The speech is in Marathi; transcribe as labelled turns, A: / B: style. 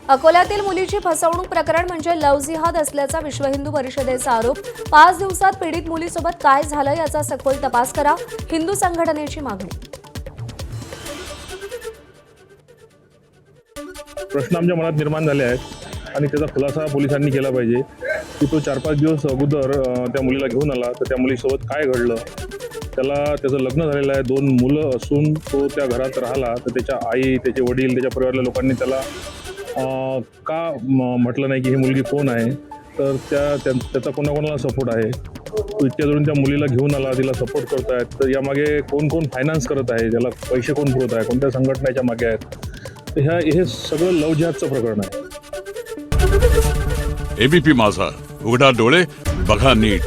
A: अकोल्यातील मुलीची फसवणूक प्रकरण म्हणजे लव्ह जिहाद असल्याचा विश्व हिंदू परिषदेचा आरोप। 5 दिवसात पीडित मुलीसोबत काय झालं याचा सखोल तपास करा, हिंदू संघटनेची मागणी।
B: प्रश्न आमच्या मनात निर्माण झाले आहेत आणि त्याचा खुलासा पोलिसांनी केला पाहिजे की तो 4-5 दिवस अगोदर त्या मुलीला घेऊन आला तर त्या मुलीसोबत काय घडलं, त्याचं लग्न झालेलं आहे, 2 मुलं असून तो त्या घरात राहिला तर त्याच्या आई, त्याचे वडील, त्याच्या परिवारातल्या लोकांनी त्याला का म्हटलं नाही की ही मुलगी कोण आहे, तर त्याचा कोणाकोणाला सपोर्ट आहे, तो इतक्या दुरून त्या मुलीला घेऊन आला, तिला सपोर्ट करत आहेत, तर यामागे कोण कोण फायनान्स करत आहे, त्याला पैसे कोण पुरवत आहे, कोणत्या संघटनेच्या मागे आहेत, तर हे सगळं लव्ह जिहादचं प्रकरण आहे।
C: एबीपी माझा, उघडा डोळे बघा नीट।